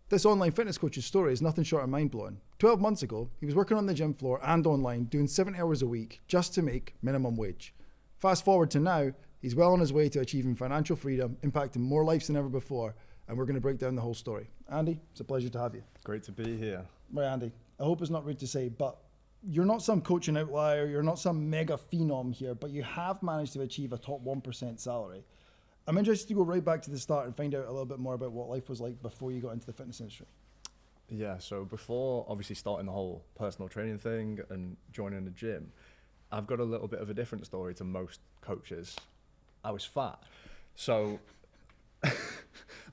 This online fitness coach's story is nothing short of mind-blowing. 12 months ago, he was working on the gym floor and online, doing 70 hours a week just to make minimum wage. Fast forward to now, he's well on his way to achieving financial freedom, impacting more lives than ever before, and we're going to break down the whole story. Andy, it's a pleasure to have you. Great to be here. Right, Andy, I hope it's not rude to say, but you're not some coaching outlier, you're not some mega phenom here, but you have managed to achieve a top 1% salary. I'm interested to go right back to the start and find out a little bit more about what life was like before you got into the fitness industry. Yeah, so before obviously starting the whole personal training thing and joining the gym, I've got a little bit of a different story to most coaches. I was fat. So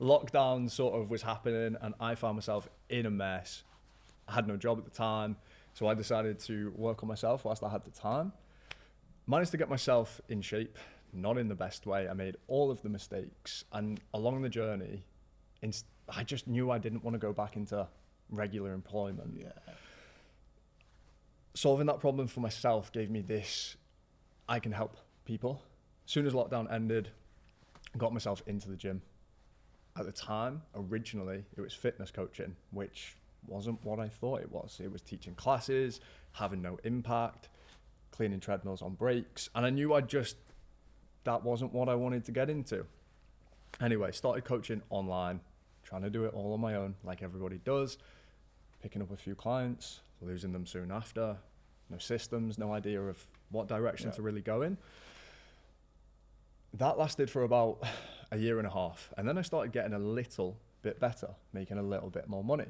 lockdown sort of was happening and I found myself in a mess. I had no job at the time, so I decided to work on myself whilst I had the time. Managed to get myself in shape, not in the best way. I made all of the mistakes, and along the journey, I just knew I didn't want to go back into regular employment. Yeah. Solving that problem for myself gave me this, I can help people. As soon as lockdown ended, I got myself into the gym. At the time, originally, it was fitness coaching, which wasn't what I thought it was. It was teaching classes, having no impact, cleaning treadmills on breaks, and I knew that wasn't what I wanted to get into. Anyway, started coaching online, trying to do it all on my own, like everybody does, picking up a few clients, losing them soon after, no systems, no idea of what direction to really go in. That lasted for about a year and a half, and then I started getting a little bit better, making a little bit more money.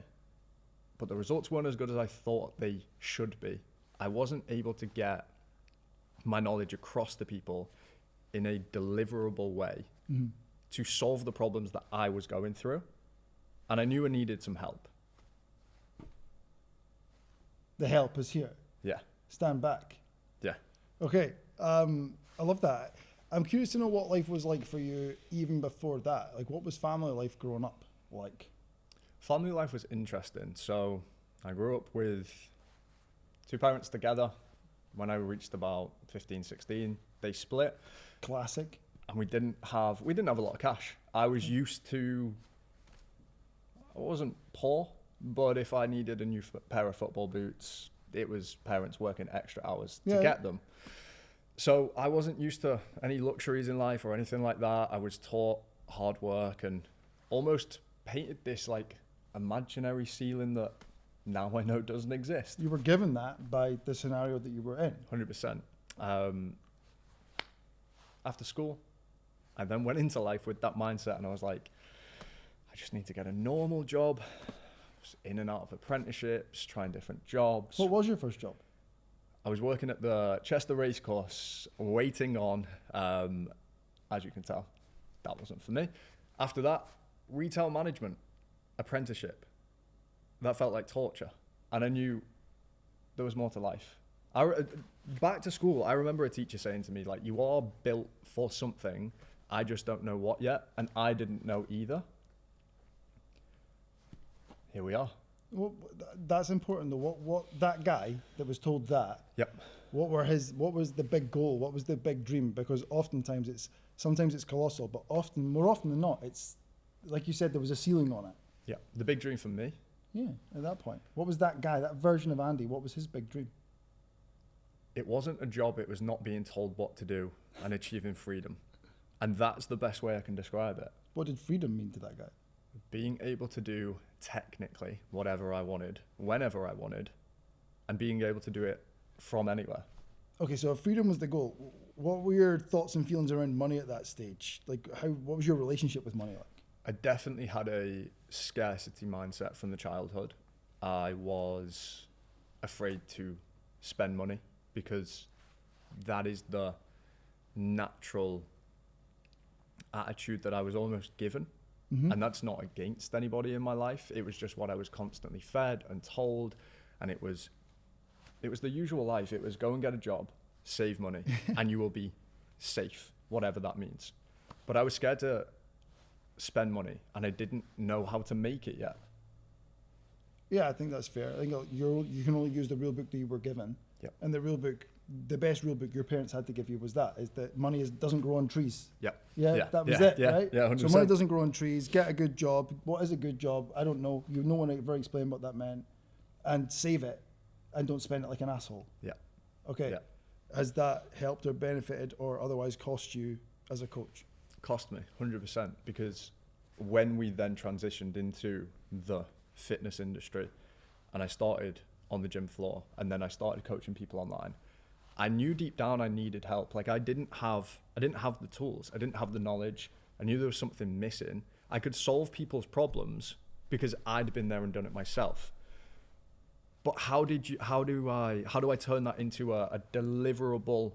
But the results weren't as good as I thought they should be. I wasn't able to get my knowledge across to people in a deliverable way to solve the problems that I was going through. And I knew I needed some help. The help is here. Yeah. Stand back. Yeah. Okay. I love that. I'm curious to know what life was like for you even before that. Like, what was family life growing up like? Family life was interesting. So I grew up with two parents together. When I reached about 15, 16, they split. Classic. And we didn't have a lot of cash. I was used to, I wasn't poor, but if I needed a new pair of football boots, it was parents working extra hours to get them. So I wasn't used to any luxuries in life or anything like that. I was taught hard work and almost painted this like imaginary ceiling that now I know doesn't exist. You were given that by the scenario that you were in. 100%. After school, I then went into life with that mindset, and I was like, I just need to get a normal job. I was in and out of apprenticeships, trying different jobs. What was your first job? I was working at the Chester Racecourse, waiting on, as you can tell, that wasn't for me. After that, retail management, apprenticeship. That felt like torture. And I knew there was more to life. Back to school, I remember a teacher saying to me, like, you are built for something, I just don't know what yet, and I didn't know either. Here we are. Well, that's important though. What that guy that was told that, Yep. what was the big goal? What was the big dream? Because sometimes it's colossal, but more often than not, it's, like you said, there was a ceiling on it. Yeah, the big dream for me. Yeah, at that point. What was that guy, that version of Andy, what was his big dream? It wasn't a job, it was not being told what to do and achieving freedom. And that's the best way I can describe it. What did freedom mean to that guy? Being able to do technically whatever I wanted, whenever I wanted, and being able to do it from anywhere. Okay, so if freedom was the goal, what were your thoughts and feelings around money at that stage? Like, what was your relationship with money like? I definitely had a scarcity mindset from the childhood. I was afraid to spend money because that is the natural attitude that I was almost given. Mm-hmm. And that's not against anybody in my life. It was just what I was constantly fed and told. And it was the usual life. It was go and get a job, save money, and you will be safe, whatever that means. But I was scared to spend money, and I didn't know how to make it yet. Yeah, I think that's fair. I think you can only use the rule book that you were given. Yep. And the rule book the best rule book your parents had to give you was that money doesn't grow on trees. Yeah. That was it, right? Yeah, 100%. So money doesn't grow on trees. Get a good job. What is a good job? I don't know. No one ever explained what that meant. And save it, and don't spend it like an asshole. Yeah. Okay. Yeah. Has that helped or benefited or otherwise cost you as a coach? Cost me 100%, because when we then transitioned into the fitness industry and I started on the gym floor and then I started coaching people online, I knew deep down I needed help. Like I didn't have the tools. I didn't have the knowledge. I knew there was something missing. I could solve people's problems because I'd been there and done it myself. But how do I turn that into a deliverable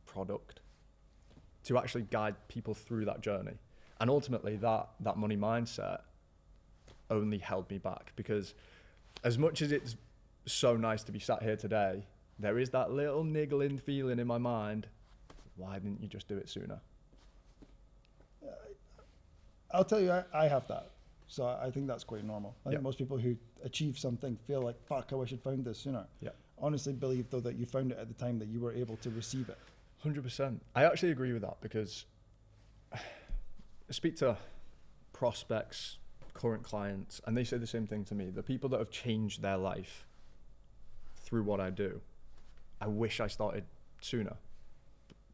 product to actually guide people through that journey? And ultimately that money mindset only held me back, because as much as it's so nice to be sat here today, there is that little niggling feeling in my mind, why didn't you just do it sooner? I'll tell you, I have that. So I think that's quite normal. I think Yeah. most people who achieve something feel like, fuck, I wish I'd found this sooner. Yeah. Honestly believe, though, that you found it at the time that you were able to receive it. 100%. I actually agree with that, because I speak to prospects, current clients, and they say the same thing to me. The people that have changed their life through what I do, I wish I started sooner.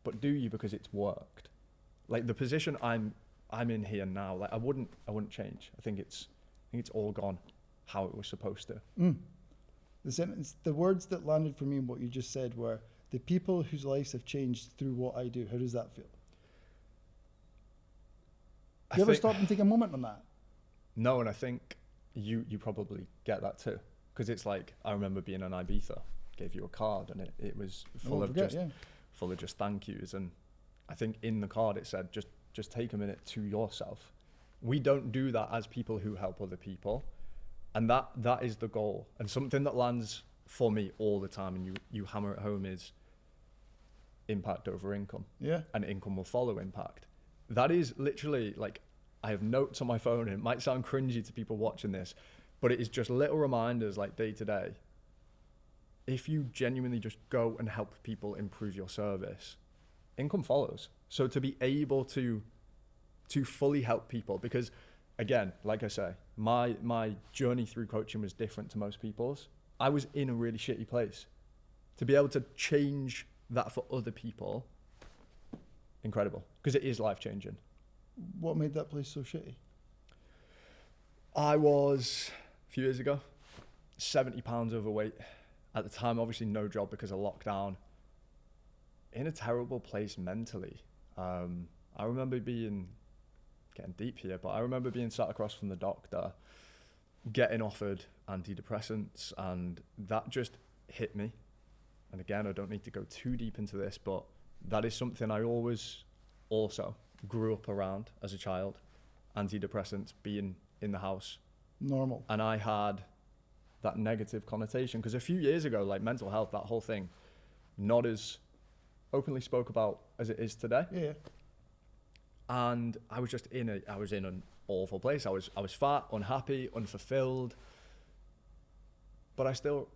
But do you? Because it's worked. Like the position I'm in here now, like I wouldn't change. I think it's all gone how it was supposed to. The words that landed for me in what you just said were, the people whose lives have changed through what I do. How does that feel? Do you ever stop and take a moment on that? No, and I think you probably get that too. Because it's like, I remember being on Ibiza, gave you a card, and it was full of just thank yous. And I think in the card it said, just take a minute to yourself. We don't do that as people who help other people. And that is the goal. And something that lands for me all the time, and you hammer it home, is impact over income. Yeah. And income will follow impact. That is literally, like, I have notes on my phone, and it might sound cringy to people watching this, but it is just little reminders, like day to day. If you genuinely just go and help people improve your service, income follows. So to be able to fully help people, because again, like I say, my journey through coaching was different to most people's. I was in a really shitty place. To be able to change that for other people, incredible, because it is life-changing. What made that place so shitty? I was, a few years ago, 70 pounds overweight. At the time, obviously no job because of lockdown. In a terrible place mentally. I remember getting deep here, but I remember being sat across from the doctor, getting offered antidepressants, and that just hit me. And again, I don't need to go too deep into this, but that is something I always also grew up around as a child. Antidepressants, being in the house. Normal. And I had that negative connotation, because a few years ago, like mental health, that whole thing, not as openly spoke about as it is today. Yeah. And I was just in an awful place. I was fat, unhappy, unfulfilled. But I still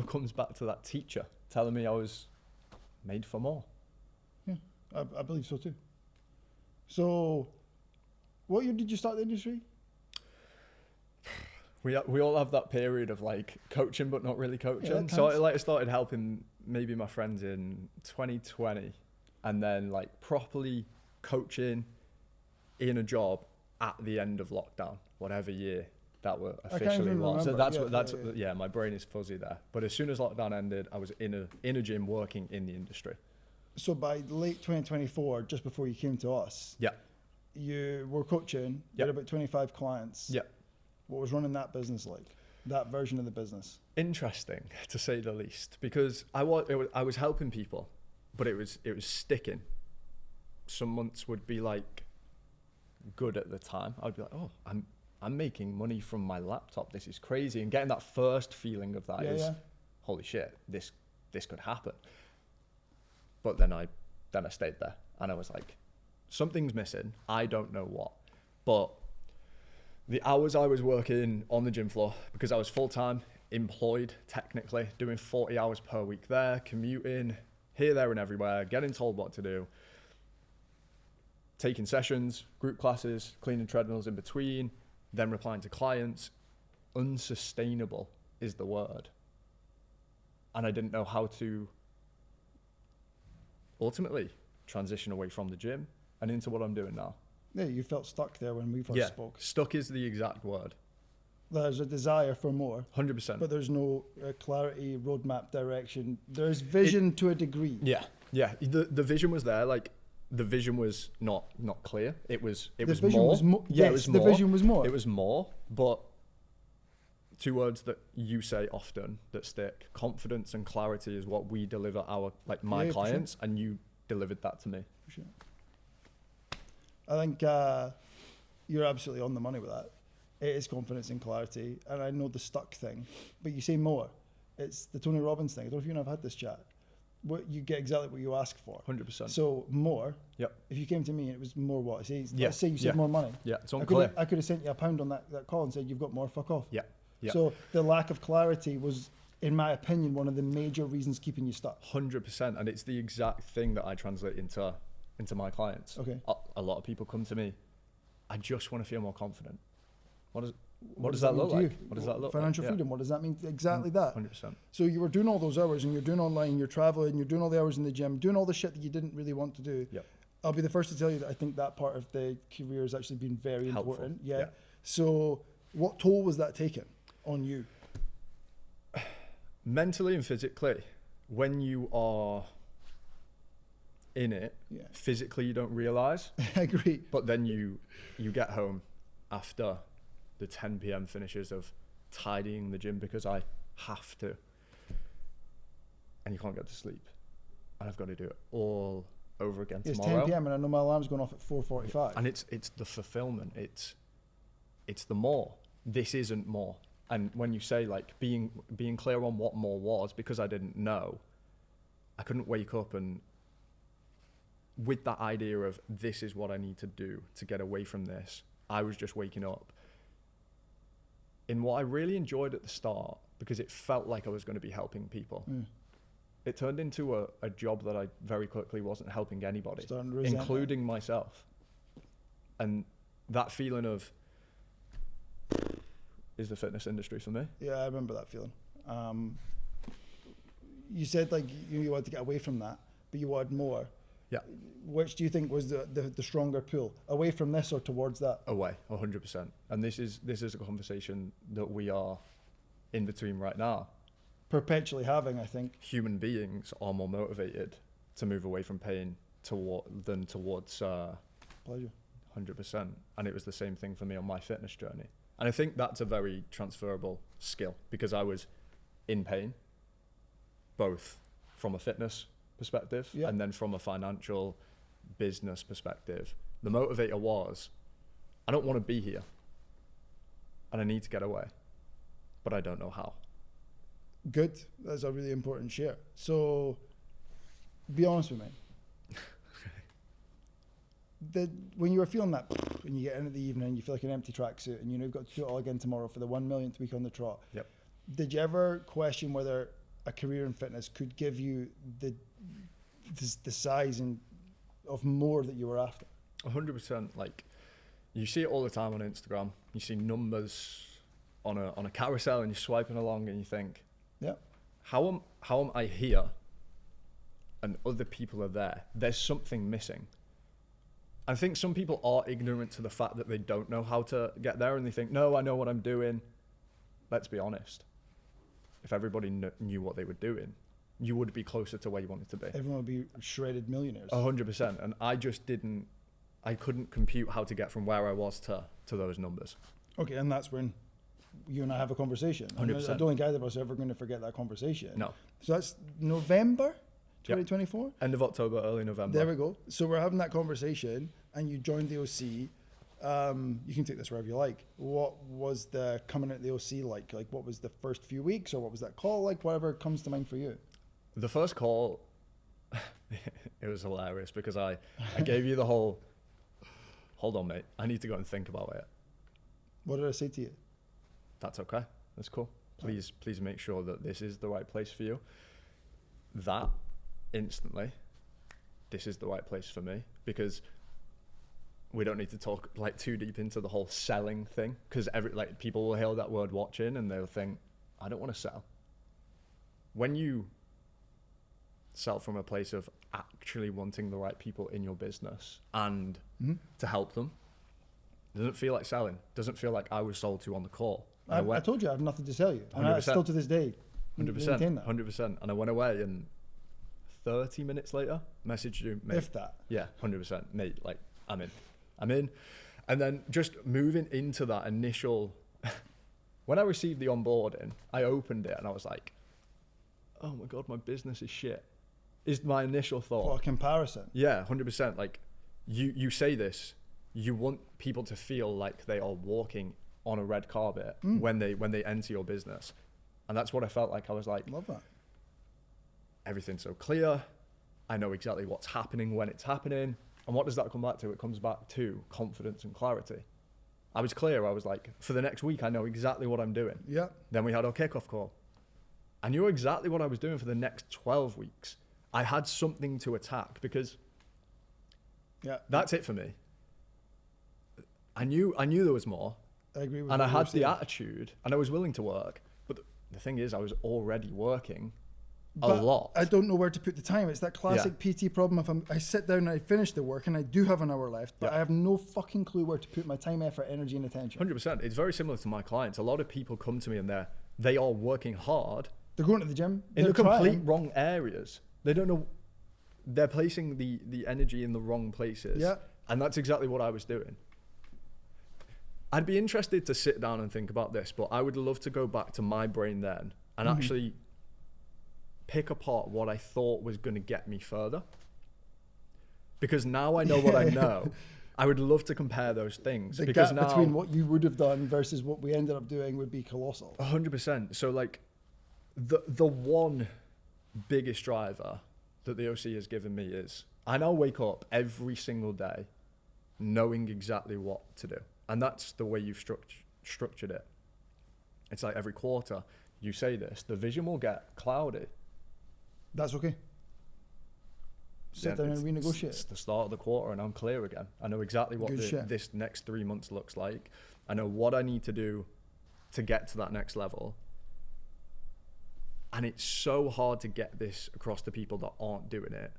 comes back to that teacher telling me I was made for more. Yeah, I believe so too. So, what year did you start the industry? We all have that period of like coaching but not really coaching. So I started helping maybe my friends in 2020, and then like properly coaching in a job at the end of lockdown, whatever year that were officially was. So that's my brain is fuzzy there. But as soon as lockdown ended, I was in a gym working in the industry. So by late 2024, just before you came to us, you were coaching. You had about 25 clients. Yeah. What was running that business like? That version of the business? Interesting, to say the least, because I was helping people, but it was sticking. Some months would be like good at the time. I'd be like, oh, I'm making money from my laptop. This is crazy. And getting that first feeling of that is, holy shit, this could happen. But then I stayed there, and I was like, something's missing. I don't know what. But the hours I was working on the gym floor, because I was full-time employed technically, doing 40 hours per week there, commuting here, there and everywhere, getting told what to do, taking sessions, group classes, cleaning treadmills in between, then replying to clients. Unsustainable is the word. And I didn't know how to ultimately transition away from the gym and into what I'm doing now. Yeah, you felt stuck there when we first spoke. Stuck is the exact word. There's a desire for more, 100%. but there's no clarity, roadmap, direction. There's vision to a degree. Yeah. The vision was there. Like, the vision was not clear. It was more. Yes, it was the more. vision was more. It was more, but two words that you say often that stick: confidence and clarity is what we deliver my clients, and you delivered that to me. For sure. I think you're absolutely on the money with that. It is confidence and clarity, and I know the stuck thing, but you say more. It's the Tony Robbins thing. I don't know if you and I've had this chat. What you get exactly what you ask for. 100%. So more. Yep. If you came to me and it was more what? Yeah. Let's say you said more money. Yeah, it's unclear. I could have sent you £1 on that call and said you've got more. Fuck off. Yeah. Yeah. So the lack of clarity was, in my opinion, one of the major reasons keeping you stuck. 100%, and it's the exact thing that I translate into my clients. Okay. A lot of people come to me, I just want to feel more confident. What does that look like? What does that look like? Financial freedom. What does that mean? Exactly that. 100%. So you were doing all those hours, and you're doing online, you're traveling, you're doing all the hours in the gym, doing all the shit that you didn't really want to do. Yep. I'll be the first to tell you that I think that part of the career has actually been very Helpful. important. Yeah. Yeah. So what toll was that taking on you? Mentally and physically, when you are in it, physically you don't realize. I agree. But then you get home after the 10 p.m. finishes of tidying the gym because I have to, and you can't get to sleep, and I've got to do it all over again It's tomorrow. 10 p.m. and I know my alarm's going off at 4:45. And it's the fulfillment. It's the more. This isn't more. And when you say like being clear on what more was, because I didn't know, I couldn't wake up and with that idea of this is what I need to do to get away from this. I was just waking up in what I really enjoyed at the start because it felt like I was going to be helping people. It turned into a job that I very quickly wasn't helping anybody, including myself. And that feeling of, is the fitness industry for me? Yeah, I remember that feeling. You said like you wanted to get away from that, but you wanted more. Yeah. Which do you think was the stronger pull? Away from this or towards that? Away, 100%. And this is a conversation that we are in between right now. Perpetually having, I think. Human beings are more motivated to move away from pain than towards Pleasure. 100%. And it was the same thing for me on my fitness journey. And I think that's a very transferable skill because I was in pain, both from a fitness perspective and then from a financial business perspective. The motivator was, I don't want to be here and I need to get away, but I don't know how. Good. That's a really important share. So be honest with me. When you were feeling that, when you get in at the evening, you feel like an empty tracksuit, and you've got to do it all again tomorrow for the 1 millionth week on the trot. Yep. Did you ever question whether a career in fitness could give you the size of more that you were after? 100%. Like, you see it all the time on Instagram. You see numbers on a carousel, and you're swiping along, and you think, yeah, how am I here, and other people are there? There's something missing. I think some people are ignorant to the fact that they don't know how to get there and they think, no, I know what I'm doing. Let's be honest. If everybody knew what they were doing, you would be closer to where you wanted to be. Everyone would be shredded millionaires. 100%. And I just I couldn't compute how to get from where I was to those numbers. Okay, and that's when you and I have a conversation. 100%. I don't think either of us are ever going to forget that conversation. No. So that's November 2024? End of October, early November. There we go. So we're having that conversation and you joined the OC. You can take this wherever you like. What was the coming at the OC like? Like, what was the first few weeks, or what was that call like? Whatever comes to mind for you. The first call, it was hilarious because I gave you the whole, hold on, mate, I need to go and think about it. What did I say to you? That's okay. That's cool. Please make sure that this is the right place for you. That instantly, this is the right place for me, because we don't need to talk like too deep into the whole selling thing, because people will hear that word watching and they'll think, I don't want to sell. When you sell from a place of actually wanting the right people in your business and to help them, it doesn't feel like selling. It doesn't feel like I was sold to on the call. I told you I have nothing to sell you. And I still to this day 100%. 100%. And I went away, and 30 minutes later, messaged you, mate. If that. Yeah, 100%. Mate, like, I'm in. And then just moving into that initial, when I received the onboarding, I opened it and I was like, oh my God, my business is shit. Is my initial thought. What a comparison. Yeah, 100%. Like, you say this, you want people to feel like they are walking on a red carpet when they enter your business. And that's what I felt like. I was like, love that. Everything's so clear. I know exactly what's happening when it's happening. And what does that come back to? It comes back to confidence and clarity. I was clear. I was like, for the next week, I know exactly what I'm doing. Yeah. Then we had our kickoff call. I knew exactly what I was doing for the next 12 weeks. I had something to attack, because that's it for me. I knew there was more. I agree with and what I had you're the saying. attitude, and I was willing to work. But the thing is, I was already working a But lot. I don't know where to put the time. It's that classic PT problem. If I sit down and I finish the work and I do have an hour left, but I have no fucking clue where to put my time, effort, energy, and attention. 100%. It's very similar to my clients. A lot of people come to me and they are working hard. They're going to the gym. In They're the complete trying. wrong areas. They don't know. They're placing the energy in the wrong places. Yeah. And that's exactly what I was doing. I'd be interested to sit down and think about this, but I would love to go back to my brain then and actually pick apart what I thought was going to get me further. Because now I know what I know. I would love to compare those things. The because gap now, between what you would have done versus what we ended up doing would be colossal. 100%. So like the one biggest driver that the OC has given me is I now wake up every single day knowing exactly what to do. And that's the way you've structured it. It's like every quarter you say this, the vision will get cloudy. That's okay. Sit down and renegotiate. It's the start of the quarter and I'm clear again. I know exactly what this next 3 months looks like. I know what I need to do to get to that next level. And it's so hard to get this across to people that aren't doing it.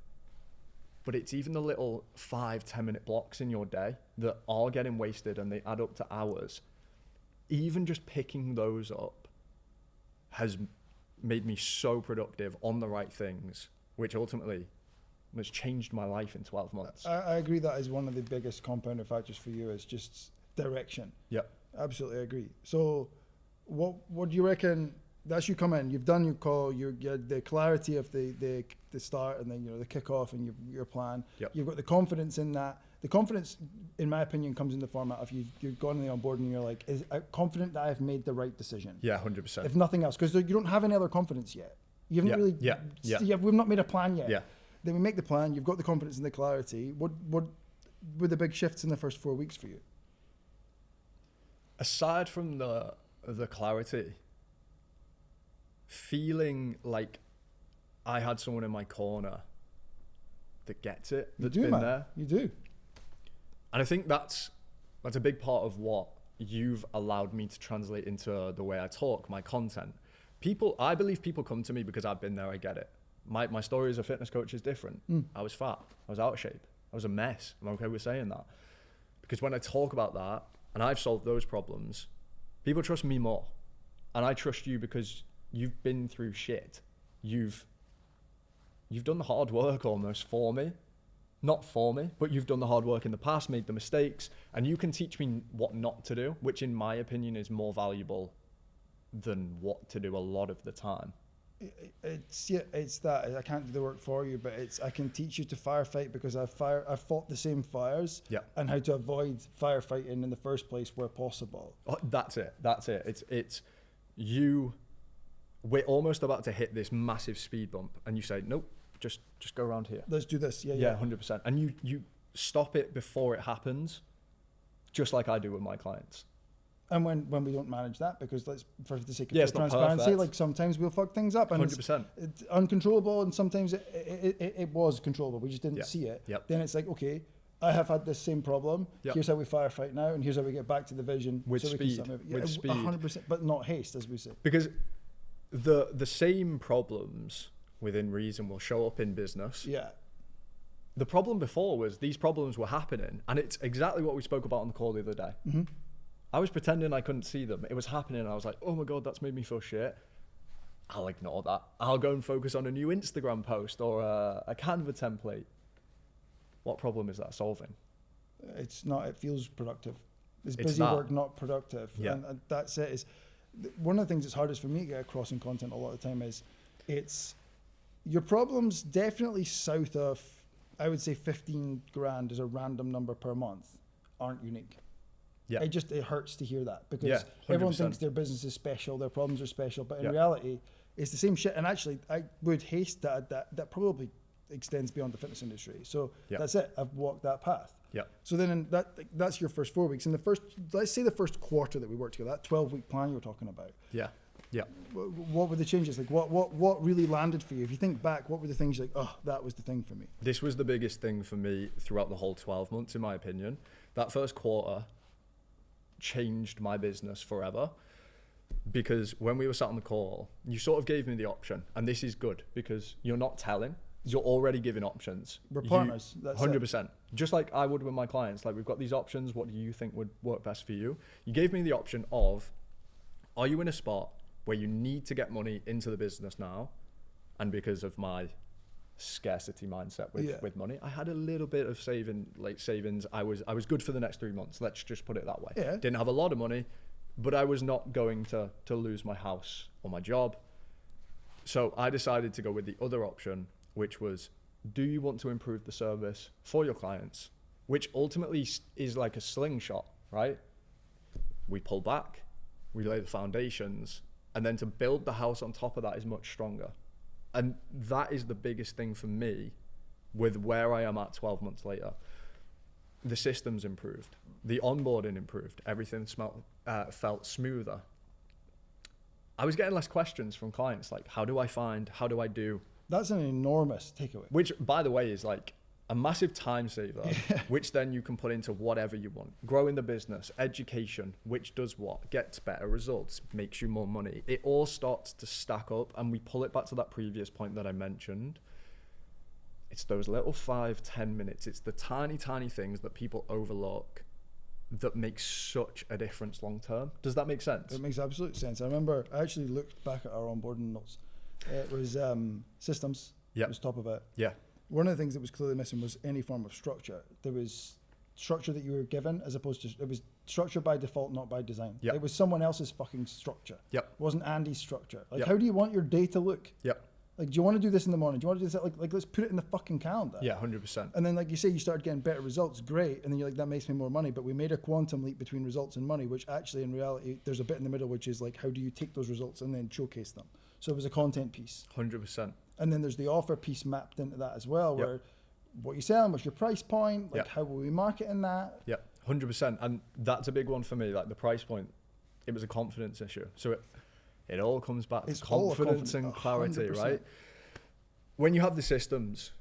But it's even the little 5-10 minute blocks in your day that are getting wasted and they add up to hours. Even just picking those up has made me so productive on the right things, which ultimately has changed my life in 12 months. I agree that is one of the biggest compounder factors for you is just direction. Yep. Absolutely agree. So what do you reckon? That's you come in, you've done your call, you get the clarity of the start and then the kickoff and your plan. Yep. You've got the confidence in that. The confidence, in my opinion, comes in the format of you've gone on the onboard and you're like, is I'm confident that I've made the right decision. Yeah, 100%. If nothing else, because you don't have any other confidence yet. You haven't really. Yeah. We've not made a plan yet. Yeah. Then we make the plan. You've got the confidence and the clarity. What were the big shifts in the first 4 weeks for you? Aside from the clarity, feeling like I had someone in my corner that gets it, that's been there. You do. And I think that's a big part of what you've allowed me to translate into the way I talk, my content. I believe people come to me because I've been there, I get it. My story as a fitness coach is different. I was fat, I was out of shape, I was a mess. I'm okay with saying that. Because when I talk about that, and I've solved those problems, people trust me more. And I trust you because you've been through shit. You've done the hard work almost for me. Not for me, but you've done the hard work in the past, made the mistakes, and you can teach me what not to do, which in my opinion is more valuable than what to do a lot of the time. It's that I can't do the work for you, but I can teach you to firefight because I've fought the same fires and how to avoid firefighting in the first place where possible. Oh, that's it. It's you. We're almost about to hit this massive speed bump, and you say, nope, just go around here. Let's do this. Yeah, 100%. And you stop it before it happens, just like I do with my clients. And when we don't manage that, because for the sake of Yeah, it's not transparency, perfect. like sometimes we'll fuck things up, and 100%. it's uncontrollable, and sometimes it was controllable. We just didn't see it. Yep. Then it's like, okay, I have had this same problem. Yep. Here's how we firefight now, and here's how we get back to the vision. With so speed. We can start moving. With speed. 100%, but not haste, as we say. Because the same problems within reason will show up in business. Yeah. The problem before was these problems were happening, and it's exactly what we spoke about on the call the other day. Mm-hmm. I was pretending I couldn't see them. It was happening, and I was like, oh my God, that's made me feel shit. I'll ignore that. I'll go and focus on a new Instagram post or a Canva template. What problem is that solving? It's not. It feels productive. It's It's busy that. work, not productive. Yeah. And that's it. Is one of the things that's hardest for me to get across in content a lot of the time is it's your problems definitely south of, I would say 15 grand as a random number per month, aren't unique. Yeah. It hurts to hear that, because Yeah, everyone 100%. thinks their business is special, their problems are special, but in Yeah. reality, it's the same shit. And actually, I would haste that probably extends beyond the fitness industry. So Yeah. that's it. I've walked that path. Yeah. So then that's your first 4 weeks. In let's say the first quarter that we worked together, that 12-week plan you were talking about, Yeah. Yeah. what were the changes? Like what really landed for you? If you think back, what were the things you're like, oh, that was the thing for me? This was the biggest thing for me throughout the whole 12 months, in my opinion. That first quarter changed my business forever, because when we were sat on the call, you sort of gave me the option, and this is good because you're not telling, you're already giving options. We're partners. That's 100%. Just like I would with my clients, like we've got these options. What do you think would work best for you? You gave me the option of, are you in a spot where you need to get money into the business now? And because of my scarcity mindset with money, I had a little bit of savings. I was good for the next 3 months. Let's just put it that way. Yeah. Didn't have a lot of money, but I was not going to lose my house or my job. So I decided to go with the other option, which was, do you want to improve the service for your clients? Which ultimately is like a slingshot, right? We pull back, we lay the foundations, and then to build the house on top of that is much stronger. And that is the biggest thing for me with where I am at 12 months later. The systems improved, the onboarding improved, everything felt smoother. I was getting less questions from clients like, how do I do? That's an enormous takeaway. Which, by the way, is like a massive time saver, which then you can put into whatever you want. Growing the business, education, which does what? Gets better results, makes you more money. It all starts to stack up, and we pull it back to that previous point that I mentioned. It's those little 5-10 minutes. It's the tiny, tiny things that people overlook that make such a difference long term. Does that make sense? It makes absolute sense. I remember I actually looked back at our onboarding notes. It was systems. Yep. Was top of it. Yeah. One of the things that was clearly missing was any form of structure. There was structure that you were given, as opposed to, it was structure by default, not by design. Yep. It was someone else's fucking structure. Yep. It wasn't Andy's structure. Like, Yep. how do you want your day to look? Yep. Like, do you want to do this in the morning? Do you want to do this? Like let's put it in the fucking calendar. Yeah, 100%. And then, like you say, you started getting better results. Great. And then you're like, that makes me more money. But we made a quantum leap between results and money, which actually, in reality, there's a bit in the middle, which is like, how do you take those results and then showcase them? So it was a content piece. 100%. And then there's the offer piece mapped into that as well, Yep. where what you selling, what's your price point, like Yep. how will we market in that? Yeah, 100%. And that's a big one for me. Like the price point, it was a confidence issue. So it all comes back It's to all a confidence and clarity, 100%. right? When you have the systems,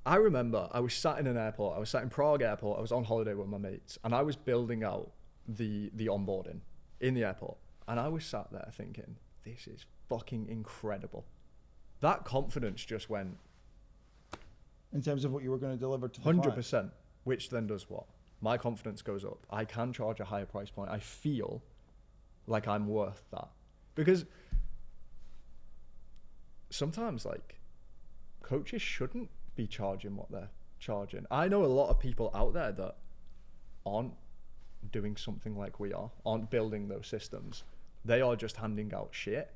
I remember I was sat in an airport, I was sat in Prague airport, I was on holiday with my mates, and I was building out the onboarding in the airport. And I was sat there thinking, this is fucking incredible. That confidence just went In terms of what you were going to deliver to the 100%, client. which then does what? My confidence goes up. I can charge a higher price point. I feel like I'm worth that. Because sometimes, like, coaches shouldn't be charging what they're charging. I know a lot of people out there that aren't doing something like we are, aren't building those systems. They are just handing out shit.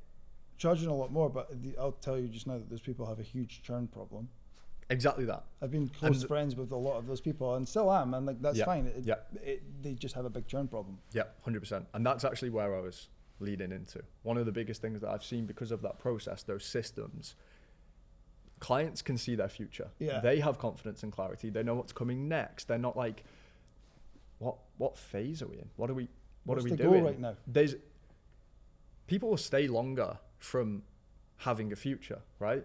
Charging a lot more, but I'll tell you just now that those people have a huge churn problem. Exactly that. I've been close friends with a lot of those people, and still am, and like that's Yeah, fine. yeah. They just have a big churn problem. Yeah, 100%. And that's actually where I was leading into. One of the biggest things that I've seen because of that process, those systems, clients can see their future. Yeah. They have confidence and clarity. They know what's coming next. They're not like, what phase are we in? what What's are we the doing? goal right now? People will stay longer from having a future, right?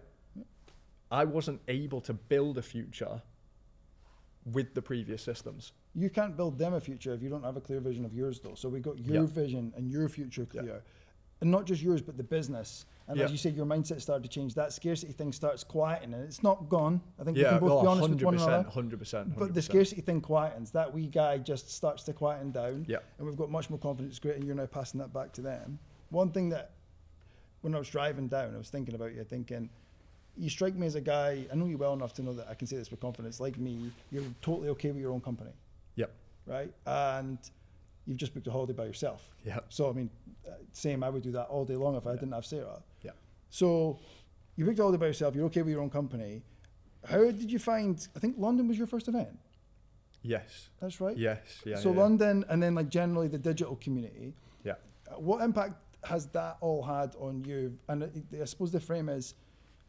I wasn't able to build a future with the previous systems. You can't build them a future if you don't have a clear vision of yours, though. So we got your vision and your future clear, and not just yours, but the business. And as you said, your mindset started to change. That scarcity thing starts quieting, and it's not gone. I think we can both be honest with one another. 100%. But the scarcity thing quietens. That wee guy just starts to quieten down, Yeah. and we've got much more confidence. Great, and you're now passing that back to them. One thing that, when I was driving down, I was thinking about you, thinking, you strike me as a guy, I know you well enough to know that I can say this with confidence, like me, you're totally okay with your own company. Yep. Right? And you've just booked a holiday by yourself. Yeah. So, I mean, same, I would do that all day long if I didn't have Sarah. Yeah. So, you booked a holiday by yourself, you're okay with your own company. How did you find, I think London was your first event? Yes. That's right? Yes. Yeah. So, London, and then like generally the digital community. Yeah. What impact has that all had on you? And I suppose the frame is,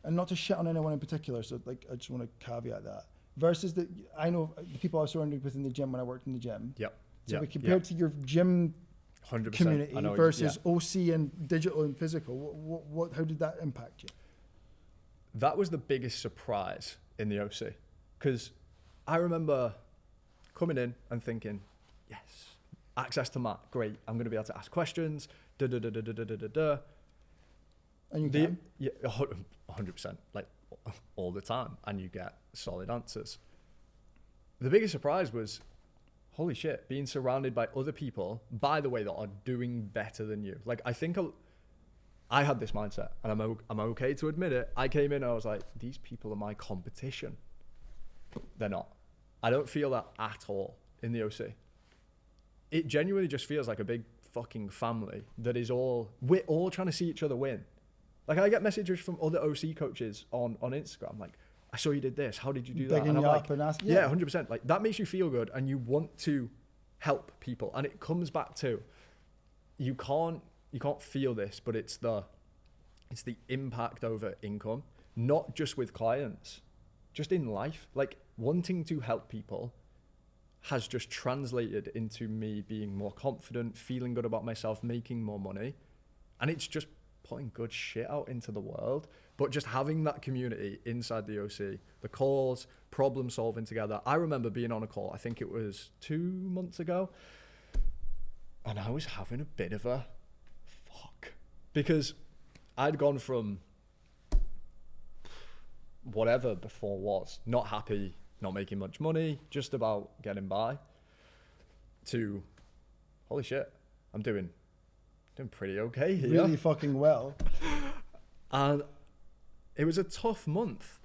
and not to shit on anyone in particular, so like I just want to caveat that. Versus I know the people I was surrounded with in the gym when I worked in the gym. Yep. So we compared to your gym 100%. community versus OC and digital and physical. What how did that impact you? That was the biggest surprise in the OC, because I remember coming in and thinking, yes, access to Matt, great. I'm going to be able to ask questions. And you can? Yeah, 100%, like all the time, and you get solid answers. The biggest surprise was, holy shit, being surrounded by other people, by the way, that are doing better than you. Like, I think I had this mindset, and I'm okay to admit it. I came in and I was like, these people are my competition. They're not. I don't feel that at all in the OC. It genuinely just feels like a big fucking family that is we're all trying to see each other win. Like, I get messages from other OC coaches on Instagram, like, I saw you did this, how did you do that? Bigging And I'm you like, up and asking. yeah, 100%. Like, that makes you feel good, and you want to help people. And it comes back to, you can't feel this, but it's the impact over income, not just with clients, just in life. Like, wanting to help people has just translated into me being more confident, feeling good about myself, making more money. And it's just putting good shit out into the world. But just having that community inside the OC, the calls, problem solving together. I remember being on a call, I think it was 2 months ago, and I was having a bit of a fuck, because I'd gone from whatever before was, not happy, not making much money, just about getting by, to holy shit, I'm doing pretty okay here. Really fucking well. And it was a tough month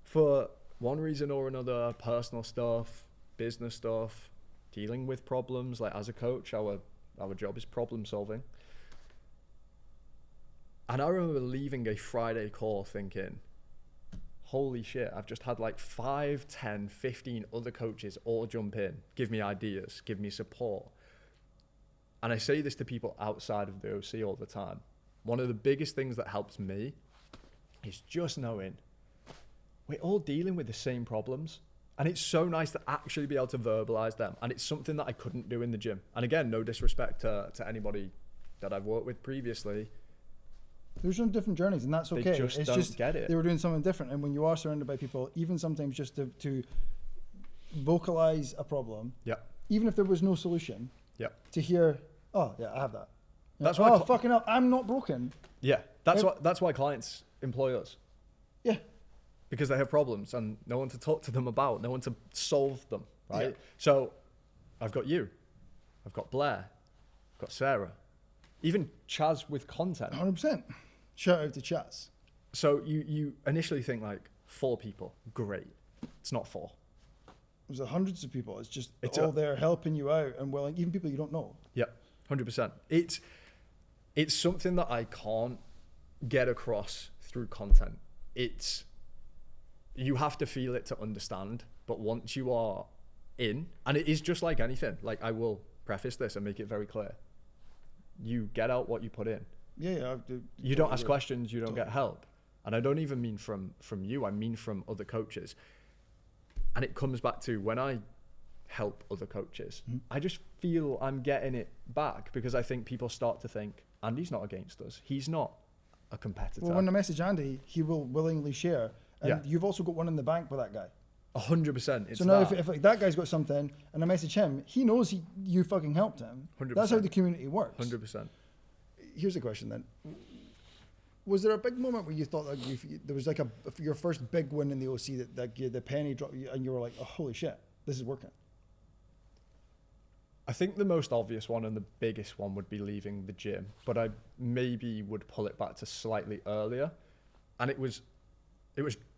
for one reason or another, personal stuff, business stuff, dealing with problems. Like, as a coach, our job is problem solving. And I remember leaving a Friday call thinking, holy shit, I've just had like 5, 10, 15 other coaches all jump in, give me ideas, give me support. And I say this to people outside of the OC all the time. One of the biggest things that helps me is just knowing we're all dealing with the same problems. And it's so nice to actually be able to verbalize them. And it's something that I couldn't do in the gym. And again, no disrespect to anybody that I've worked with previously. There's on different journeys, and that's okay. They just don't get it. They were doing something different. And when you are surrounded by people, even sometimes just to vocalize a problem, even if there was no solution, to hear, oh yeah, I have that. That's why. why Fucking hell, I'm not broken. Yeah, that's why clients employ us. Yeah, because they have problems and no one to talk to them about, no one to solve them, right? Yeah. So I've got you, I've got Blair, I've got Sarah, even Chaz with content. 100%. Shout out to Chaz. So you initially think like 4 people, great. It's not 4. There's hundreds of people. It's all there helping you out and willing, even people you don't know. Yeah, 100%. It's something that I can't get across through content. You have to feel it to understand, but once you are in, and it is just like anything, like I will preface this and make it very clear, you get out what you put in. Yeah. You don't ask questions, you don't get help. And I don't even mean from you, I mean from other coaches. And it comes back to when I help other coaches. I just feel I'm getting it back because I think people start to think, Andy's not against us. He's not a competitor. Well, when I message Andy, he will willingly share. And you've also got one in the bank with that guy. 100%. So now if like, that guy's got something and I message him, he knows you fucking helped him. 100%. That's how the community works. 100%. Here's a question then. Was there a big moment where you thought that there was like your first big win in the OC that the penny dropped and you were like, oh, holy shit, this is working? I think the most obvious one and the biggest one would be leaving the gym, but I maybe would pull it back to slightly earlier. And it was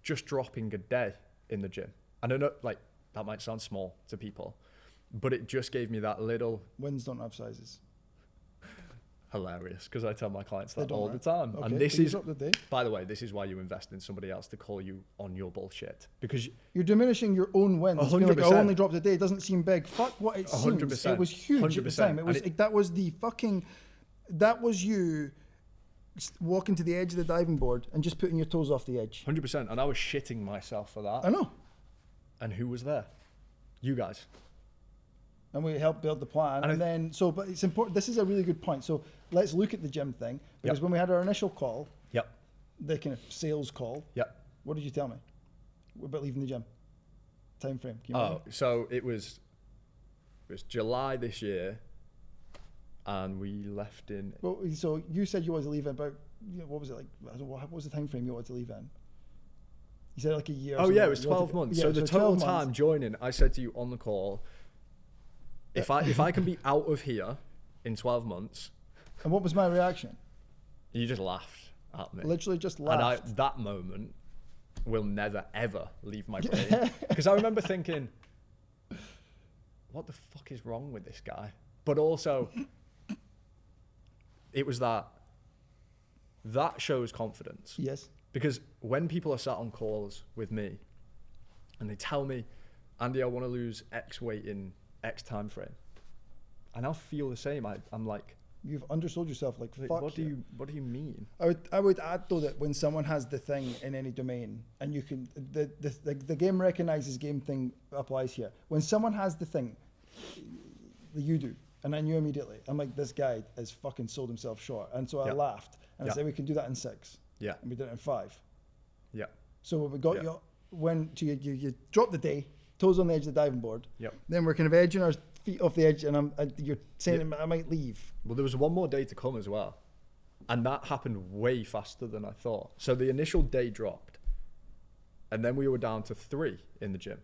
just dropping a day in the gym. And I know, like, that might sound small to people, but it just gave me that little... Wins don't have sizes. Hilarious, because I tell my clients They that don't, all right? the time. Okay, And this so you is, dropped the day. by the way, this is why you invest in somebody else to call you on your bullshit. Because You're diminishing your own wins. Being like, I 100%. only dropped a day. It doesn't seem big. Fuck what it seems. 100%. It was huge at the 100%. time. It was that was you walking to the edge of the diving board and just putting your toes off the edge. 100%. And I was shitting myself for that. I know. And who was there? You guys. And we helped build the plan. But it's important. This is a really good point. So let's look at the gym thing. Because when we had our initial call, Yep. the kind of sales call, Yep. what did you tell me about leaving the gym? Time frame. Can you remember? So it was July this year, and we left in... Well, so you said you wanted to leave in about, what was it like? I don't know, what was the time frame you wanted to leave in? You said like a year. Oh yeah, it was 12 months. So the total time joining, I said to you on the call, if I can be out of here in 12 months. And what was my reaction? You just laughed at me. Literally just laughed. And that moment will never ever leave my brain. Because I remember thinking, what the fuck is wrong with this guy? But also, it was that shows confidence. Yes. Because when people are sat on calls with me and they tell me, Andy, I want to lose X weight in X time frame, and I'll feel the same. I'm like, you've undersold yourself. Like fuck. What do you mean? I would add though that when someone has the thing in any domain, and you can the game recognizes game thing applies here. When someone has the thing that you do, and I knew immediately, I'm like, this guy has fucking sold himself short, and so I laughed and I said, we can do that in 6. Yeah. And we did it in 5. Yeah. So when we got you dropped the day, toes on the edge of the diving board. Yep. Then we're kind of edging our feet off the edge, and you're saying I might leave. Well, there was one more day to come as well, and that happened way faster than I thought. So the initial day dropped, and then we were down to 3 in the gym,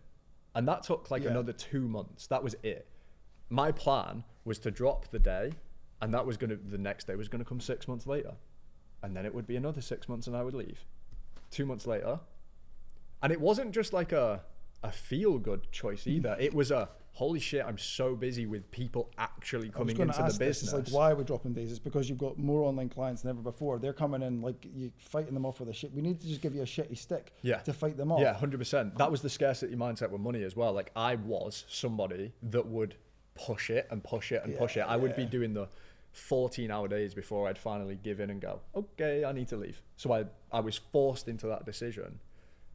and that took like another 2 months. That was it. My plan was to drop the day, and the next day was gonna come 6 months later, and then it would be another 6 months, and I would leave. 2 months later, and it wasn't just like a feel-good choice either. It was a, holy shit, I'm so busy with people actually coming into the business. It's like, why are we dropping days? It's because you've got more online clients than ever before. They're coming in, like, you fighting them off with a shit. We need to just give you a shitty stick to fight them off. Yeah, 100%. That was the scarcity mindset with money as well. Like, I was somebody that would push it and push it and push it. I would be doing the 14-hour days before I'd finally give in and go, okay, I need to leave. So I was forced into that decision.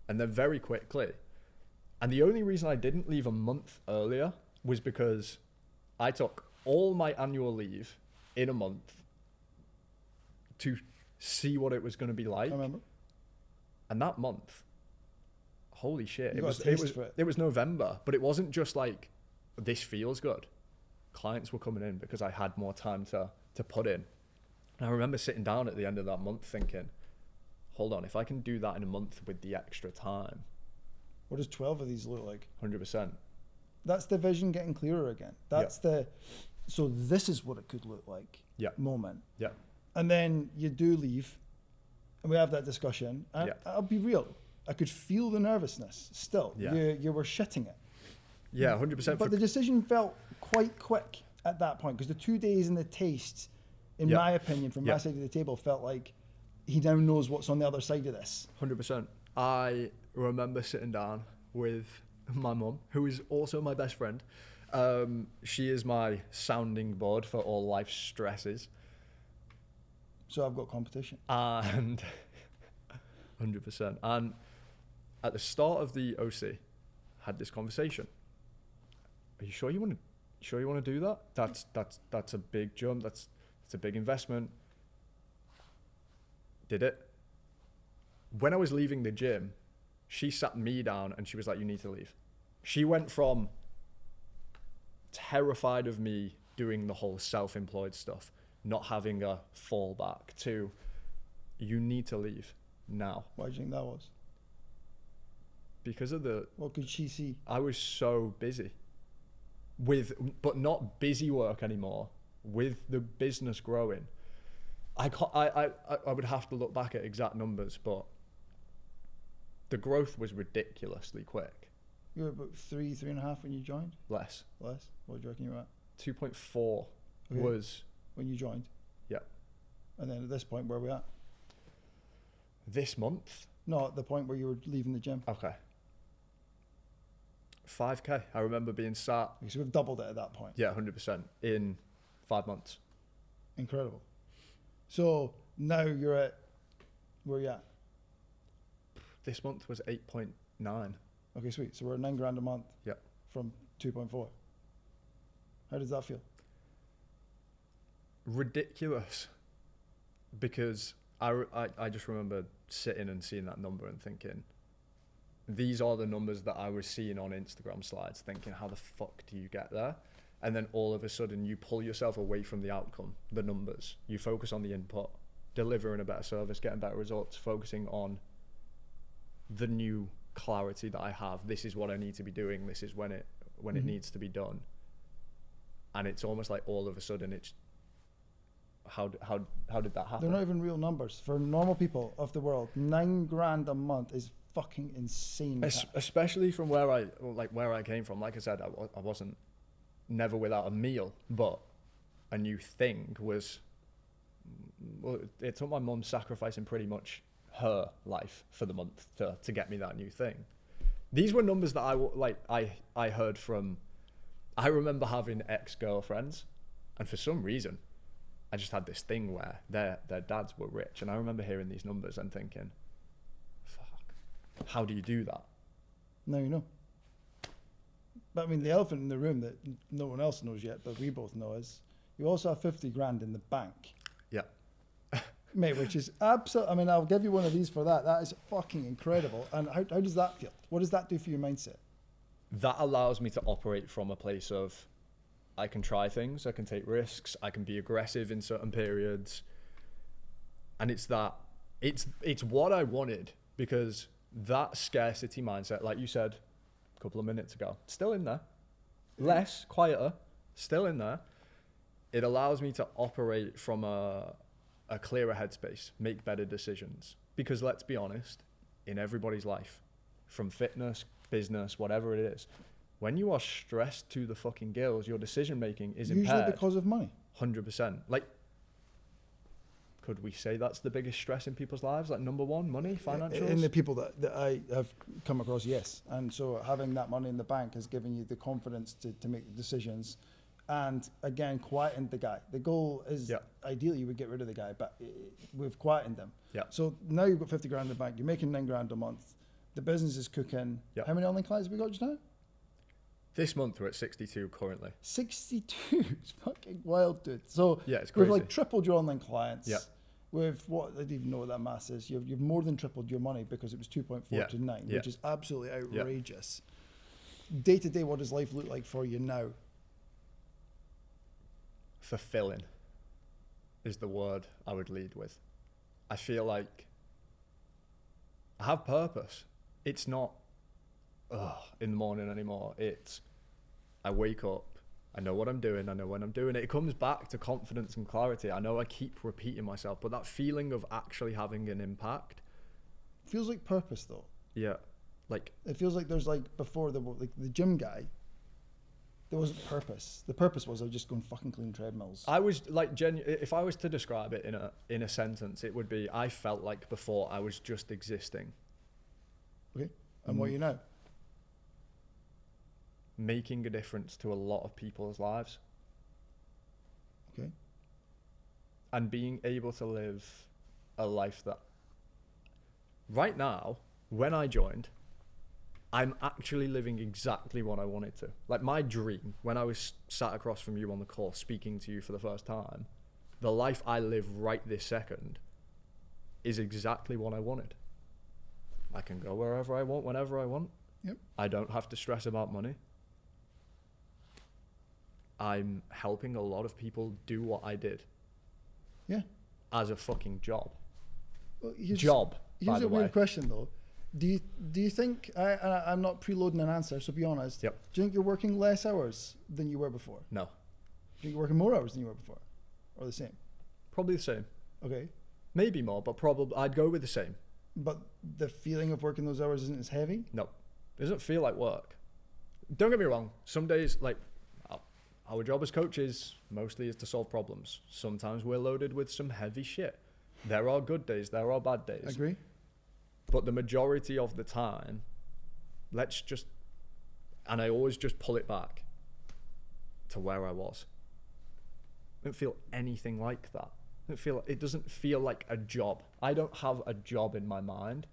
And then very quickly, and the only reason I didn't leave a month earlier was because I took all my annual leave in a month to see what it was going to be like. I remember. And that month, holy shit, it was November, but it wasn't just like, this feels good. Clients were coming in because I had more time to put in. And I remember sitting down at the end of that month thinking, hold on, if I can do that in a month with the extra time. What does 12 of these look like? 100%. That's the vision getting clearer again. That's so this is what it could look like moment. Yeah. And then you do leave and we have that discussion. And I'll be real. I could feel the nervousness still. Yeah. You were shitting it. Yeah, 100%. But the decision felt quite quick at that point because the 2 days and the taste, in my opinion, from my side of the table, felt like he now knows what's on the other side of this. 100%. I remember sitting down with my mum, who is also my best friend. She is my sounding board for all life stresses. So I've got competition. And 100%. And at the start of the OC, had this conversation. are you sure you want to do that? That's a big jump. That's a big investment. Did it. When I was leaving the gym, she sat me down and she was like, you need to leave. She went from terrified of me doing the whole self-employed stuff, not having a fallback, to you need to leave now. Why do you think that was? Because of the... What could she see? I was so busy but not busy work anymore, with the business growing. I would have to look back at exact numbers, but the growth was ridiculously quick. You were about 3.5 when you joined? Less. What do you reckon you were at? 2.4 was... When you joined? Yeah. And then at this point, where are we at? This month? No, at the point where you were leaving the gym. Okay. 5k. I remember being sat... So we've doubled it at that point. Yeah, 100% in 5 months. Incredible. So now you're at... Where are you at? This month was 8.9. Okay, sweet. So we're at $9,000 a month. Yep. From 2.4. How does that feel? Ridiculous. Because I just remember sitting and seeing that number and thinking, these are the numbers that I was seeing on Instagram slides, thinking, how the fuck do you get there? And then all of a sudden you pull yourself away from the outcome, the numbers. You focus on the input, delivering a better service, getting better results, focusing on the new clarity that I have. This is what I need to be doing. This is when it needs to be done. And it's almost like all of a sudden it's, how did that happen? They're not even real numbers. For normal people of the world, $9,000 a month is fucking insane. Especially from where I came from. Like I said, I wasn't never without a meal, but a new thing was, well, it took my mum sacrificing pretty much her life for the month to get me that new thing. These were numbers that I heard from. I remember having ex-girlfriends, and for some reason I just had this thing where their dads were rich, and I remember hearing these numbers and thinking, fuck, how do you do that? Now you know. But I mean, the elephant in the room that no one else knows yet, but we both know, is you also have 50 grand in the bank. Yeah. Mate, which is absolute. I mean, I'll give you one of these for that. That is fucking incredible. And how does that feel? What does that do for your mindset? That allows me to operate from a place of, I can try things, I can take risks, I can be aggressive in certain periods. And it's what I wanted, because that scarcity mindset, like you said a couple of minutes ago, still in there. Less, quieter, still in there. It allows me to operate from a clearer headspace, make better decisions. Because let's be honest, in everybody's life, from fitness, business, whatever it is, when you are stressed to the fucking gills, your decision making is impaired. Usually because of money. 100%. Like, could we say that's the biggest stress in people's lives? Like, number one, money, financials? In the people that I have come across, yes. And so having that money in the bank has given you the confidence to make decisions. And again, quietened the guy. The goal is ideally you would get rid of the guy, but we've quietened him. Yeah. So now you've got 50 grand in the bank. You're making $9,000 a month. The business is cooking. Yeah. How many online clients have we got just now? This month we're at 62 currently. 62? It's fucking wild, dude. So yeah, it's crazy. we've like tripled your online clients. Yeah. With what, I don't even know what that mass is. You've more than tripled your money because it was 2.4 to 9, which is absolutely outrageous. Day to day, what does life look like for you now? Fulfilling is the word I would lead with. I feel like I have purpose. It's not in the morning anymore. It's I wake up, I know what I'm doing, I know when I'm doing it. It comes back to confidence and clarity. I know I keep repeating myself, but that feeling of actually having an impact feels like purpose though. Yeah. Like it feels like there's like before the gym guy, there wasn't purpose. The purpose was I was just going fucking clean treadmills. I was like if I was to describe it in a sentence, it would be I felt like before I was just existing. Okay. And what are you now? Making a difference to a lot of people's lives. Okay. And being able to live a life that right now, when I joined, I'm actually living exactly what I wanted to. Like my dream, when I was sat across from you on the call speaking to you for the first time, the life I live right this second is exactly what I wanted. I can go wherever I want, whenever I want. Yep. I don't have to stress about money. I'm helping a lot of people do what I did. Yeah. As a fucking job. Well, Here's a weird question though. Do you think, I'm not preloading an answer, so be honest. Yep. Do you think you're working less hours than you were before? No. Do you think you're working more hours than you were before? Or the same? Probably the same. Okay. Maybe more, but probably I'd go with the same. But the feeling of working those hours isn't as heavy? No. It doesn't feel like work. Don't get me wrong. Some days, like, our job as coaches mostly is to solve problems. Sometimes we're loaded with some heavy shit. There are good days, there are bad days. Agree. But the majority of the time, and I always just pull it back to where I was. I don't feel anything like that. It doesn't feel like a job. I don't have a job in my mind.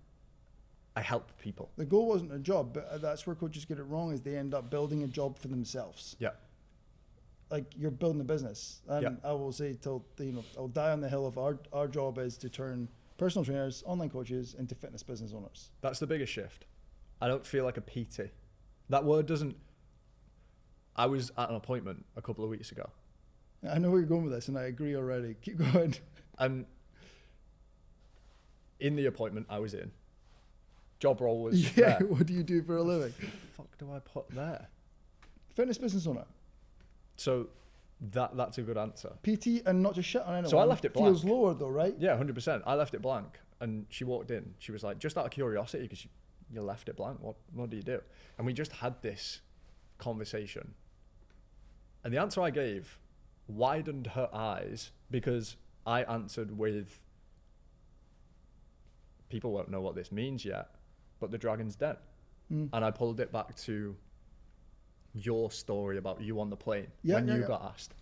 I help people. The goal wasn't a job, but that's where coaches get it wrong, is they end up building a job for themselves. Yeah. Like you're building a business. And Yeah. I will say I'll die on the hill of our job is to turn personal trainers, online coaches into fitness business owners. That's the biggest shift. I don't feel like a PT. That word doesn't... I was at an appointment a couple of weeks ago. I know where you're going with this, and I agree already. Keep going. And in the appointment I was in, job role was Yeah, there. what do you do for a living? What the fuck do I put there? Fitness business owner. So that's a good answer. PT, and not just shit on anyone. So I left it blank. Feels lower though, right? Yeah, 100%. I left it blank. And she walked in. She was like, just out of curiosity, because you left it blank. What do you do? And we just had this conversation. And the answer I gave widened her eyes, because I answered with, people won't know what this means yet, but the dragon's dead. And I pulled it back to your story about you on the plane when you got asked.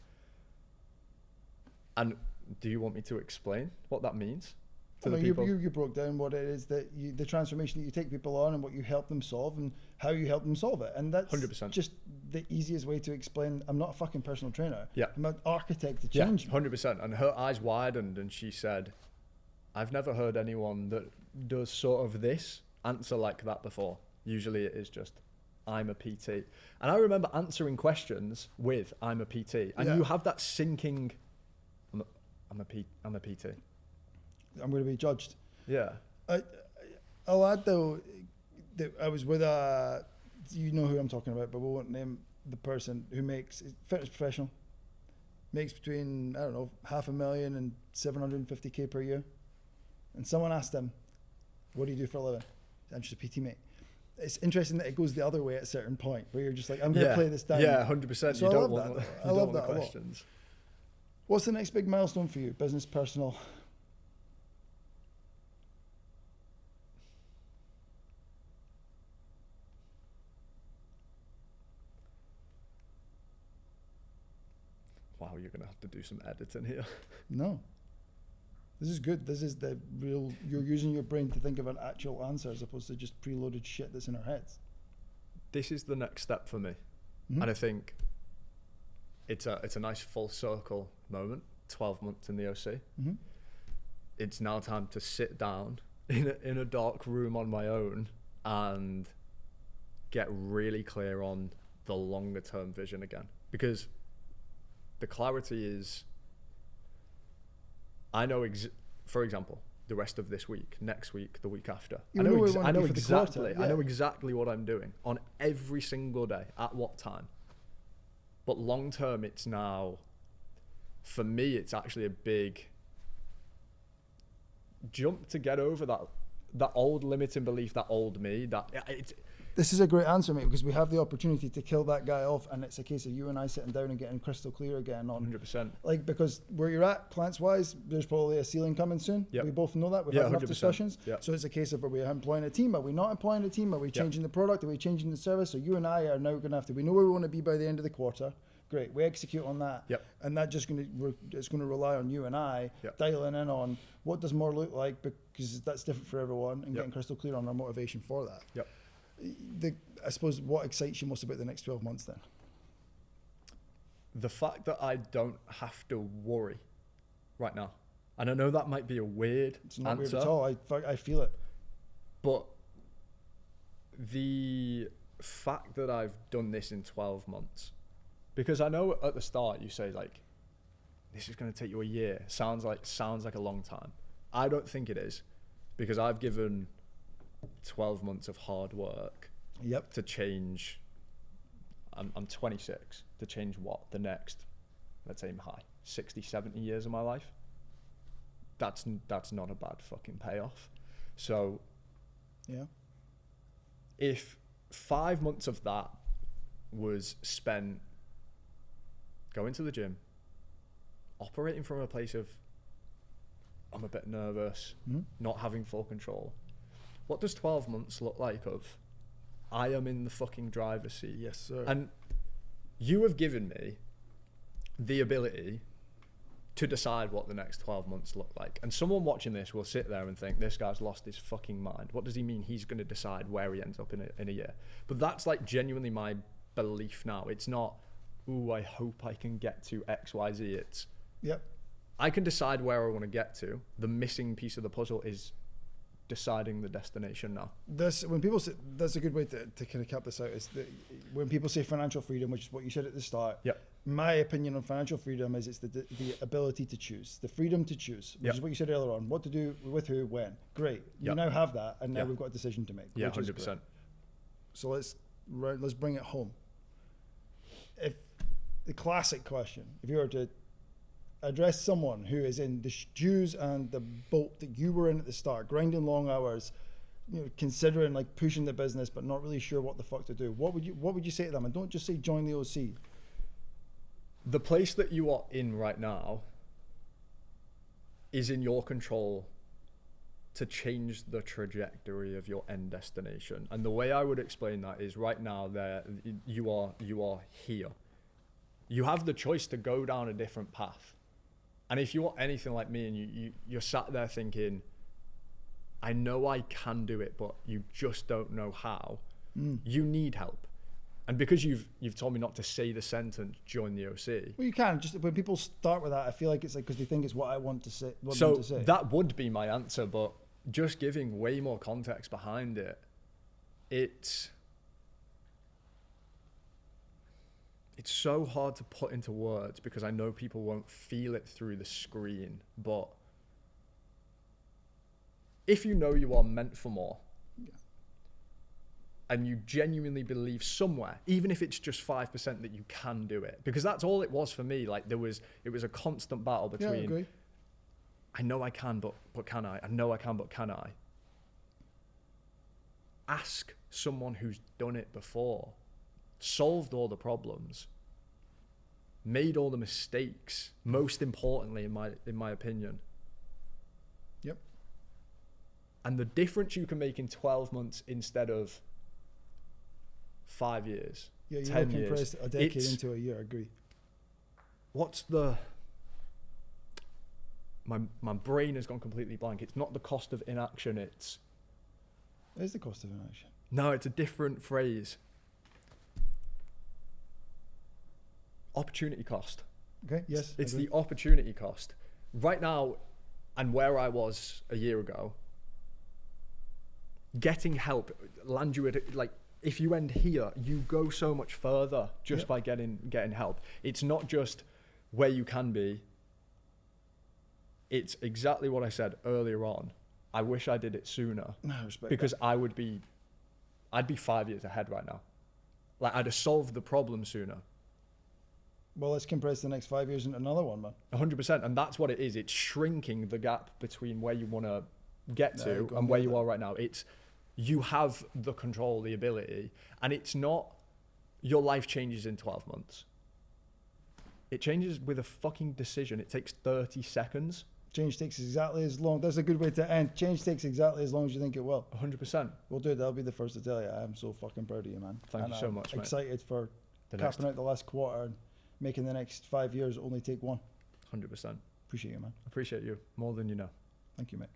And do you want me to explain what that means to the people? You broke down what it is that the transformation that you take people on and what you help them solve and how you help them solve it. And that's 100%. just the easiest way to explain. I'm not a fucking personal trainer. Yeah. I'm an architect to change. 100%. And her eyes widened and she said, I've never heard anyone that does sort of this answer like that before. Usually it is just, I'm a PT. And I remember answering questions with, I'm a PT. And you have that sinking, I'm a PT. I'm going to be judged. Yeah. I'll add though, that I was with you know who I'm talking about, but we won't name the person who makes, fitness professional, makes between, I don't know, $500,000 and $750K per year. And someone asked him, what do you do for a living? I'm just a PT, mate. It's interesting that it goes the other way at a certain point where you're just like, I'm going to play this down. Yeah, 100%. So you I don't love want that. you I love don't want that the a lot. questions. What's the next big milestone for you? Business, personal? Wow, you're going to have to do some editing here. No. This is good. This is the real, you're using your brain to think of an actual answer as opposed to just preloaded shit that's in our heads. This is the next step for me. Mm-hmm. And I think it's a nice full circle moment, 12 months in the OC. Mm-hmm. It's now time to sit down in a dark room on my own and get really clear on the longer term vision again. Because the clarity is, I know, for example, the rest of this week, next week, the week after. I know exactly. I know exactly what I'm doing on every single day, at what time. But long term, it's now, for me, it's actually a big jump to get over that old limiting belief, that old me. This is a great answer, mate, because we have the opportunity to kill that guy off, and it's a case of you and I sitting down and getting crystal clear again on 100%. Like, because where you're at, clients-wise, there's probably a ceiling coming soon. Yep. We both know that. We've had enough 100%. discussions. Yep. So it's a case of, are we employing a team? Are we not employing a team? Are we changing the product? Are we changing the service? So you and I are now going to have to, we know where we want to be by the end of the quarter. Great, we execute on that. Yep. And that it's going to rely on you and I dialing in on what does more look like, because that's different for everyone, and getting crystal clear on our motivation for that. Yep. I suppose what excites you most about the next 12 months then? The fact that I don't have to worry right now. And I know that might be a weird It's not answer, weird at all. I feel it. but the fact that I've done this in 12 months, because I know at the start you say like, this is going to take you a year. Sounds like a long time. I don't think it is, because I've given 12 months of hard work Yep. to change. I'm 26, to change what? The next, let's aim high, 60, 70 years of my life. That's not a bad fucking payoff. So Yeah. if 5 months of that was spent going to the gym, operating from a place of, I'm a bit nervous, not having full control, what does 12 months look like of, I am in the fucking driver's seat? Yes, sir. And you have given me the ability to decide what the next 12 months look like. And someone watching this will sit there and think, this guy's lost his fucking mind. What does he mean he's going to decide where he ends up in a year? But that's like genuinely my belief now. It's not, ooh, I hope I can get to X, Y, Z. It's, Yep. I can decide where I want to get to. The missing piece of the puzzle is deciding the destination now. When people say, that's a good way to kind of cap this out, is that when people say financial freedom, which is what you said at the start, Yep. my opinion on financial freedom is it's the ability to choose, the freedom to choose, which Yep. is what you said earlier on, what to do, with who, when. Great. You Yep. now have that, and now Yep. we've got a decision to make. Yeah, which is 100%. great. So let's bring it home. If the classic question, if you were to address someone who is in the shoes and the boat that you were in at the start, grinding long hours, considering like pushing the business but not really sure what the fuck to do, what would you say to them? And don't just say join the OC. The place that you are in right now is in your control to change the trajectory of your end destination. And the way I would explain that is right now you are here. You have the choice to go down a different path. And if you're anything like me and you're sat there thinking, I know I can do it, but you just don't know how, you need help. And because you've told me not to say the sentence, join the OC. Well, you can. Just when people start with that, I feel like it's like because they think it's what I want to say. So them to say. that would be my answer, but just giving way more context behind it, it's so hard to put into words because I know people won't feel it through the screen. But if you know you are meant for more, and you genuinely believe somewhere, even if it's just 5% that you can do it, because that's all it was for me. Like it was a constant battle between, I agree. I know I can, but can I? I know I can, but can I? Ask someone who's done it before, solved all the problems, made all the mistakes, most importantly, in my opinion. Yep. And the difference you can make in 12 months instead of 5 years, Yeah, you 10 can years. compress a decade into a year. I agree. What's my brain has gone completely blank. It's not the cost of inaction. It's no, it's a different phrase. Opportunity cost. Okay. Yes. It's agree. the opportunity cost. Right now, and where I was a year ago, getting help land you at like. If you end here, you go so much further just by getting help. It's not just where you can be. It's exactly what I said earlier on. I wish I did it sooner No, I respect because that. I'd be 5 years ahead right now. Like I'd have solved the problem sooner. Well, let's compress the next 5 years into another one, man. 100%. And that's what it is. It's shrinking the gap between where you want to get to go and where get you it. are right now. You have the control, the ability, and it's not your life changes in 12 months. It changes with a fucking decision. It takes 30 seconds. Change takes exactly as long. That's a good way to end. Change takes exactly as long as you think it will. 100%. Well, dude, I'll be the first to tell you. I'm so fucking proud of you, man. Thank you so much, mate. Excited for The next capping out the last quarter and making the next 5 years only take one. 100%. Appreciate you, man. Appreciate you more than you know. Thank you, mate.